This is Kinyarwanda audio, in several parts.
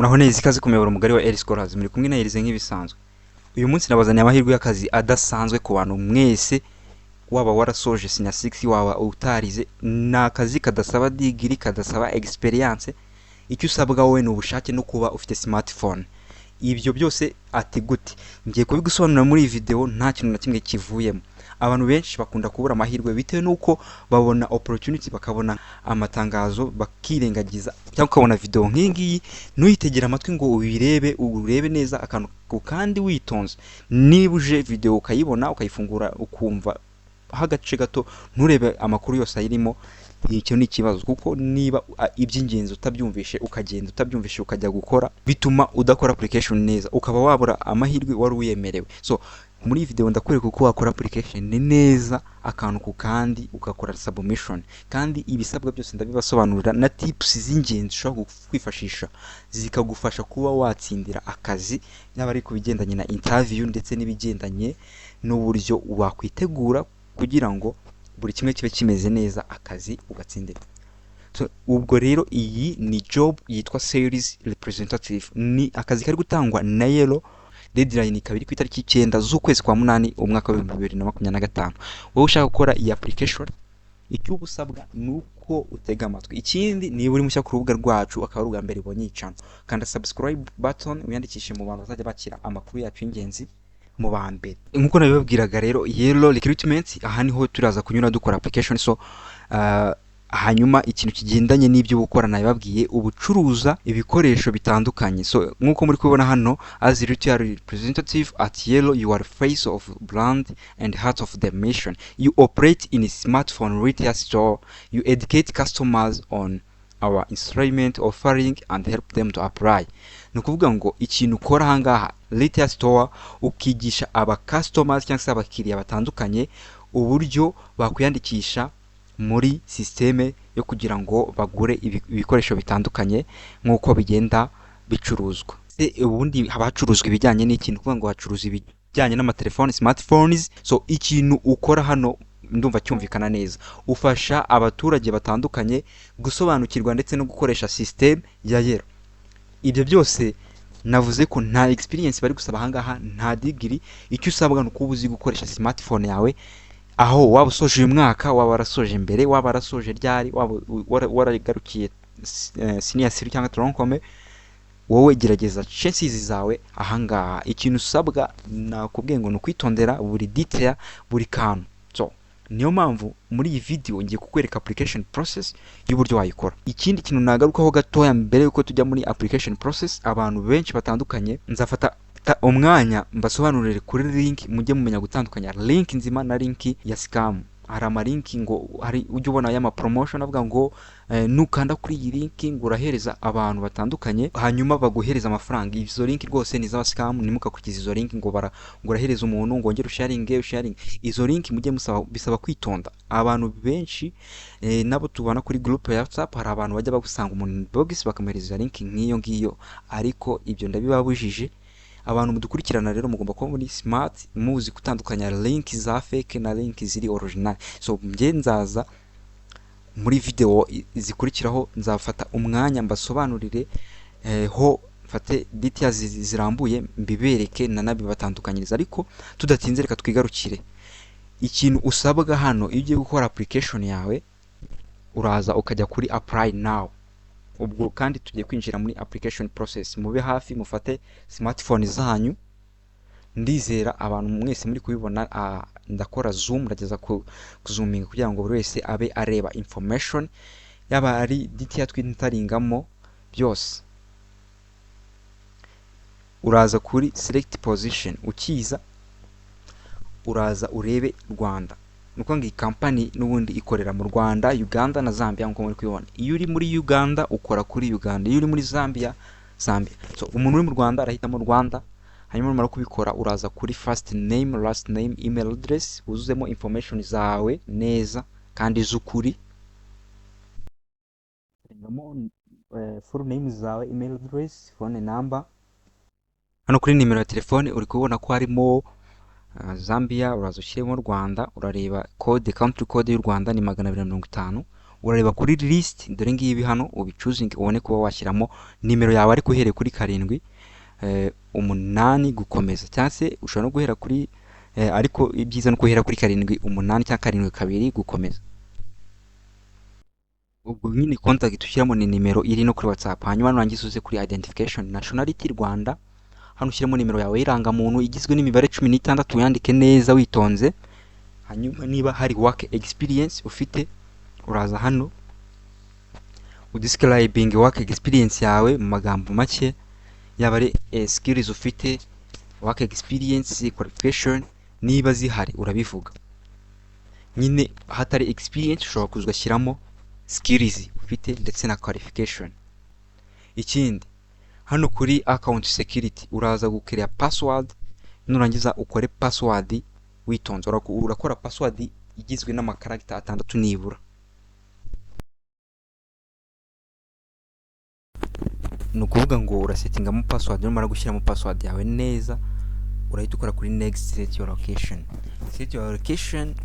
Muraho neza ikaze ku muyoboro mugari wa Scholars, muri kumwe na Elize nk'ibisanzwe. Uyu munsi nabazaniye amahirwe y'akazi adasanzwe ku bantu mwese, waba warasoje senior 6 waba utarize. Ni akazi kadasaba degree, kadasaba experience. Icyo usabwa wowe ni ubushake no kuba ufite smartphone. Ibyo byose ati gute? Ngiye kubigusobanurira muri iyi video, nta kintu na kimwe kivuyemo. Abantu benshi bakunda kubura amahirwe bitewe nuko babona opportunity, bakabona amatangazo bakirengagiza, cyangwa ukabona video nk'ingiyi ntuyitegera amatwi ngo urebe neza akantu kandi witonze. Niba uje video ukayibona ukayifungura ukumva hagace gato nturebe amakuru yose ayirimo, icyo ni ikibazo, kuko niba iby'ingenzi utabyumvishe ukajya gukora, bituma udakora application neza, ukaba wabura amahirwe wari uyemerewe. So muri video ndakwereka uko wakora application neza akantu ku kandi ugakora submission, kandi ibisabwa byose ndabibasobanurira na tips z'ingenzi ushobora kwifashisha zikagufasha kuba watsindira akazi, yaba ari kubigendanye na interview ndetse n'ibigendanye n'uburyo wakwitegura kugira ngo buri kimwe kibe kimeze neza akazi ugatsindira. So ubwo rero iyi ni job yitwa sales representative, ni akazi kari gutangwa na Yellow. Deadline ikabiri ku itariki 9 z'ukwezi kwa 8 umwaka wa 2025. Wowe ushaka gukora iyi application, icyo ubusabwa nuko utega amatwi. Ikindi niba uri mushya ku rubuga rwacu akaba ruga mbere ibonye icano, kanda subscribe button uyandikishe mu bantu bazajya bakira amakuru yacu y'ingenzi mu bambere. Nkuko nabibabwiraga rero, Yellow Recruitment, aha niho turaza kunyura dukora application. So hanyuma ikintu kigendanye n'ibyo gukora nabibabwiye, ubucuruza ibikoresho bitandukanye. So nkuko muri kubona hano, as retail representative at Yellow, you are face of brand and heart of the mission. You operate in a smartphone retail store. You educate customers on our instrument offering and help them to apply. Nukuvuga ngo ikintu ukora hangaha retail store, ukigisha aba customers cyangwa se abakiriya batandukanye uburyo bakwiyandikisha muri systeme yo kugira ngo bagure ibikoresho bitandukanye nkuko bigenda bicuruzwa. Ubundi habacuruzwa ibijyanye n'ikintu, kuvuga ngo hacuruza ibijyanye n'amatelefone, smartphones. So ikintu ukora hano ndumva cyumvikana neza, ufasha abaturage batandukanye gusobanukirwa ndetse no gukoresha system ya Yellow. Ibyo byose navuze ko nta experience bari gusaba hangaha, nta degree. Icyo usabwa nuko uzi gukoresha smartphone yawe, aho waba usoje uyu mwaka, waba warasoje mbere, waba warasoje ryari, waba waragarukiye senior 3 cyangwa troncome, wowe gerageza chances zawe ahangaha. Ikintu usabwa nakubwiye ngo nukwitondera buri detail, buri kantu. So niyo mpamvu muri iyi video ngiye kukwereka application process y'uburyo wayikora. Ikindi kintu nagarukaho gatoya mbere yuko tujya muri application process, abantu benshi batandukanye nzafata umwanya mbasobanurire kuri link, mujye mumenya gutandukanya link nzima na link ya scam. Hari ama link ngo hari ujye ubona y'ama promotion avuga ngo nukanda kuri iyi link ngo urahereza abantu batandukanye hanyuma baguhereza amafaranga. Izo link rwose ni za scam, nimukakurikiza izo link ngo urahereza umuntu ngo ngere sharing. Izo link mujye bisaba kwitonda. Abantu benshi nabo tubana kuri group ya WhatsApp, hari abantu bajya bagusanga umuntu box bakamuhereza link nk'iyo ngiyo, ariko ibyo ndabibabujije. Abantu mudukurikirana rero mugomba kuba muri smart, muzi gutandukanya link za fake na link ziri original. So nzaza muri video zikurikiraho, nzafata umwanya mbasobanurire ho mfate details zirambuye mbibereke na nabi batandukanyiriza. Ariko tudatinze reka twigarukire ikintu usabwa hano. Iyo ugiye gukora application yawe, uraza ukajya kuri apply now. Ubwo kandi tugiye kwinjira muri application process. Mube hafi mufate smartphone zanyu. Ndizera abantu mwese muri kubibona, ndakora zoom, ndageza kuzoominga kugira ngo buri wese abe areba information, yaba ari detail twintaringamo byose. Uraza kuri select position, ukiza uraza urebe Rwanda. Nuko ngi company n'ubundi ikorera mu Rwanda, Uganda na Zambia nko muri kubibona. Iyo uri muri Uganda ukora kuri Uganda, iyo uri muri Zambia. So umuntu uri mu Rwanda arahita mu Rwanda, hanyuma numara kubikora uraza kuri first name, last name, email address, uzuzemo information zawe neza kandi z'ukuri. Full name zawe, email address, phone number. Hano kuri nimero ya telefone uri kubona ko harimo Zambia, uraza ushyiremo Rwanda, urareba code, country code y'u Rwanda ni 250. urareba kuri list, dore ngibi hano ubicuzinge ubone kuba washyiramo nimero yawe ariko uhereye kuri 7 8 gukomeza, cyangwa se ushobora no guhera kuri ariko ibyiza no guhera kuri 7 8 cyangwa 7 2 gukomeza. Ubwo nyine contact ushyiramo ni nimero iri no kuri WhatsApp. Hanyuma nurangiza uze kuri identification, nationality Rwanda, hano ushyiramo nimero yawe y'irangamuntu igizwe n'imibare 16 uyandike neza witonze. Hanyuma niba hari work experience ufite, uraza hano udescribing work experience yawe mu magambo make, yaba ari skills ufite, work experience, qualification, niba zihari urabivuga. Nyine hatari experience ushobora kugashyiramo skills ufite ndetse na qualification. Ikindi hano kuri account security uraza gukrea password, nurangiza ukore password witonze. Urakora password igizwe n'amakaragita 6 nibura. Nukuvuga ngo urasettingamo password, numara gushyiramo password yawe neza, urahita ukora kuri next, set your location. Set your location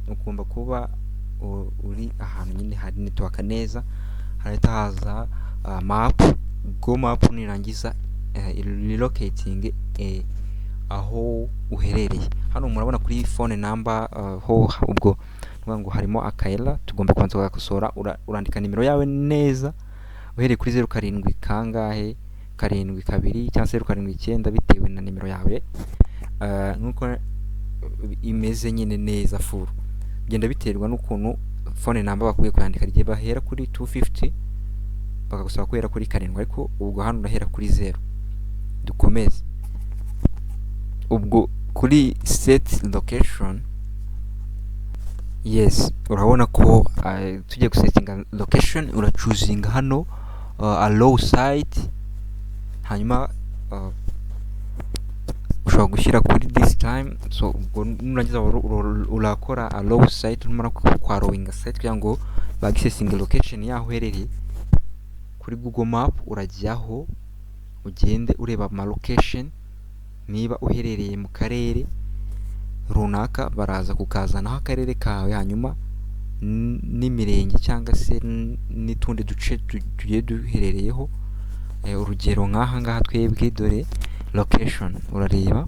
ugomba kuba uri ahantu nyine hari network neza, harahita haza map, go map, nirangiza relocating aho uherereye. Hano murabona kuri phone number ho ubwo ngo harimo akaela, tugomba kubanza kugakosora. Urandika nimero yawe neza uhereye kuri 07 kangahe 72 cyangwa 079 bitewe na nimero yawe nkuko imeze nyine neza full. Genda biterwa n'ukuntu phone number bakuye kwandika, rigiye bahera kuri 250 bakagusaba guhera kuri 7, ariko ubwo hano urahera kuri 0. Dukomeze. Ubwo kuri set location, yes, urabona ko tujye gusettinga location, urachuzinga hano allow site, hanyuma ushobora gushyira kuri this time. So ubwo nurangiza urakora allow site, numara kwa rowing site kugira ngo bagisesinga location yaho uherereye. Kuri Google Map urajyaho ugende ureba ama location, niba uherereye mu karere runaka baraza kukazanaho akarere kawe, hanyuma n'imirenge cyangwa se n'itundi duce tugiye duherereyeho. Urugero nk'aha ngaha twebwe, dore location, urareba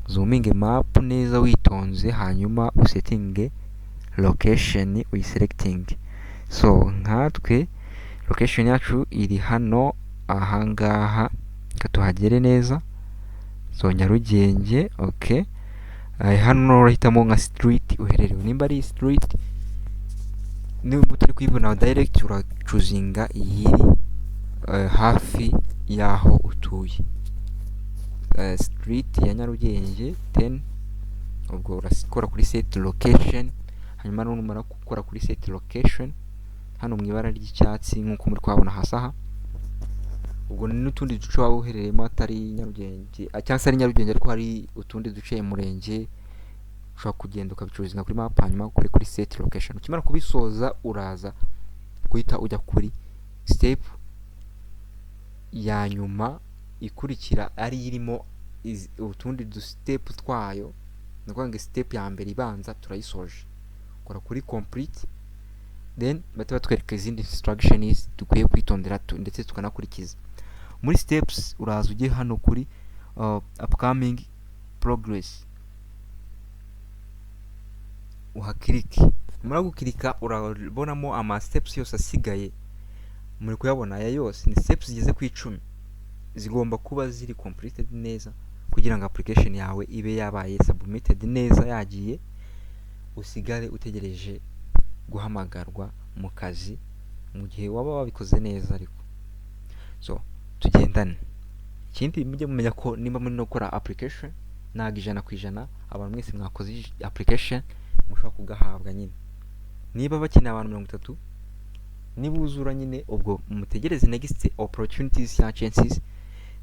zooming map neza witonze, hanyuma usetting location uyiselecting. So nkatwe location yacu iri hano ahangaha, katuhagere neza. So Nyarugenge, okay. Hano urahitamo nka street uhererewe, nimba ari street, niba utari kuyibona direct urachuzinga iyiri hafi yaho utuye. Street ya Nyarugenge 10, ubwo urakora kuri set location. Hanyuma numara gukora kuri set location, hano mu ibara ry'icyatsi nkuko muri kwabona hasi aha, ubwo n'utundi duce waba uherereyemo atari Nyarugenge cyangwa se ari Nyarugenge ariko hari utundi duce murenge, ushobora kugenda ukabicuruzinga kuri map, hanyuma ukore kuri set location. Ukimara kubisoza uraza guhita ujya kuri step ya nyuma ikurikira, ari irimo utundi du step twayo. Nakuvuga ngo step ya mbere ibanza turayisoje, ukora kuri complete, then bahita batwereka izindi instructions dukwiye kwitondera ndetse tukanakurikiza. Muri steps uraza ujye hano kuri upcoming progress, uhakirike. Mura gukirika urabonamo ama steps yose asigaye, muri kuyabona aya yose ni steps zigeze ku 10, zigomba kuba ziri completed neza kugira ngo application yawe ibe yabaye submitted neza yagiye, usigare utegereje guhamagarwa mu kazi mu gihe waba wabikoze neza. Ariko so tugendane. Ikindi mujye mumenya ko nimba muri no gukora application naga 100% abantu mwese mwakoze application mushobora kugahabwa nyine. Niba bakeneye abantu 30 nibuzura nyine, ubwo mutegereze next opportunities ya chances.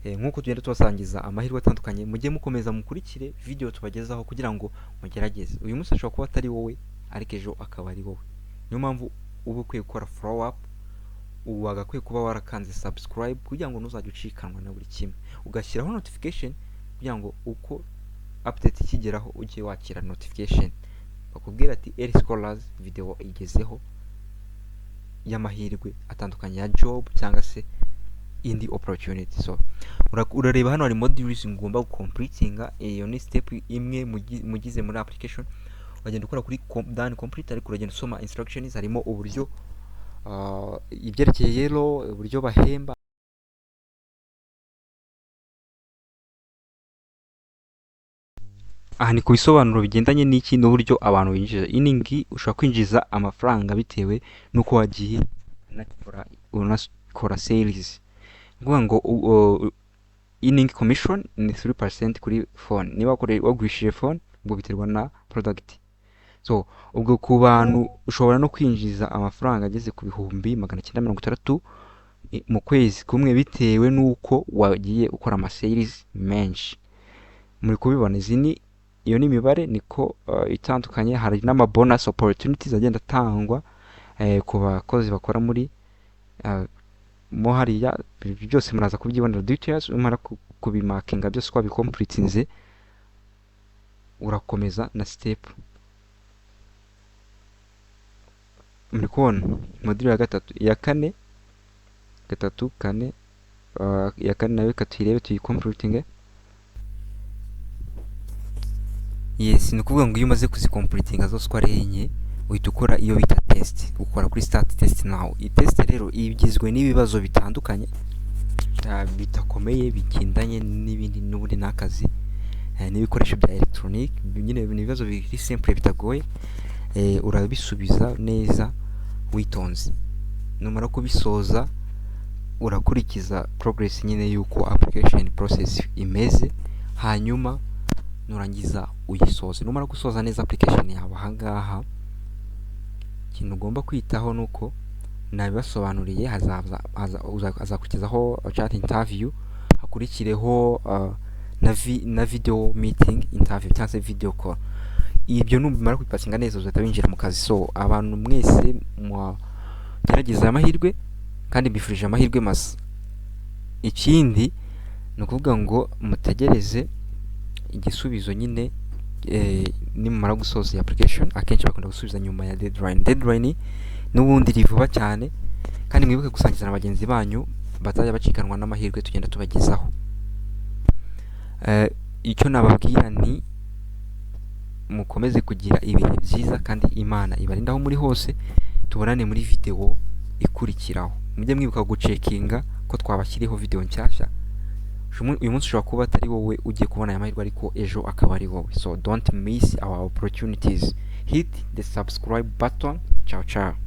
Nkuko tugenda tubasangiza amahirwe atandukanye, mujye mukomeza mukurikire video tubagezaho kugira ngo mugerageze. Uyu munsi ashobora kuba atari wowe, ariko ejo akaba ari wowe. Niyo mpamvu uba ukwiye gukora follow up, wagakwiye kuba warakanze subscribe kugira ngo ntuzajye ucikanwa na buri kimwe, ugashyiraho notification kugira ngo uko update ikigeraho ujye wakira notification bakubwira ati Early Scholars video igezeho, y'amahirwe atandukanye ya job cyangwa se indi opportunity. So urareba hano hari modules ngomba completinga, iyo ni step imwe mugize muri application. Uragenda ukora kuri done complete, ariko uragenda usoma instructions, harimo uburyo ibyerekeye yellow, uburyo bahemba. Aha ni ku bisobanuro bigendanye n'iki n'uburyo abantu binjiza iningi. Ushobora kwinjiza amafaranga bitewe n'uko wagiye unakora sales. Nguvuga ngo earning commission ni 3% kuri phone. Niba wagurishije phone ubwo biterwa na product. So ubwo ku bantu ushobora no kwinjiza amafaranga ageze ku 1960 mu kwezi kumwe bitewe n'uko wagiye ukora ama sales menshi. Muri kubibona iyo ni imibare niko itandukanye. Hari n'ama bonus opportunities agenda atangwa ku bakozi bakora muri mo hariya. Byose muraza kubyibonera details. Umara kubimakinga byose kwa bicompletinze, urakomeza na step. Muri kubona module ya gatatu, ya kane, ya kane nayo katuyirebe tuyicompletinge. Yes, ni ukuvuga ngo iyo umaze kuzicompletinga zose uko ari enye, uhita ukora iyo bita test. Ukora kuri start test now. Iyi test rero igizwe n'ibibazo bitandukanye bitakomeye bigendanye n'ibindi n'ubundi n'akazi n'ibikoresho bya electronic. Nyine ni ibibazo biri simple bitagoye. Urabisubiza neza witonze. Numara kubisoza urakurikiza progress nyine yuko application process imeze, hanyuma nurangiza uyisoze. Numara gusoza neza application yawe, ahangaha ikintu ugomba kwitaho nuko nabibasobanuriye, hazakurikizaho chat interview, hakurikireho na video meeting interview cyangwa se video call. Ibyo numara kwipasinga neza uzahita winjira mu kazi. So abantu mwese gerageza amahirwe kandi mbifurije amahirwe masa. Ikindi ni ukuvuga ngo mutegereze igisubizo nyine nimumara gusoza iyi application. Akenshi bakunda gusubiza nyuma ya deadline n'ubundi rivuba cyane, kandi mwibuke gusangiza na bagenzi banyu bazajya bacikanwa n'amahirwe tugenda tubagezaho. Icyo nababwira ni mukomeze kugira ibihe byiza kandi Imana ibarindaho muri hose. Tubonane muri video ikurikiraho. Mujye mwibuka gucekinga ko twabashyiriho video nshyashya. Uyu munsi ushobora kuba atari wowe ugiye kubona aya mahirwe, ariko ejo akaba ari wowe. So don't miss our opportunities. Hit the subscribe button. Ciao ciao.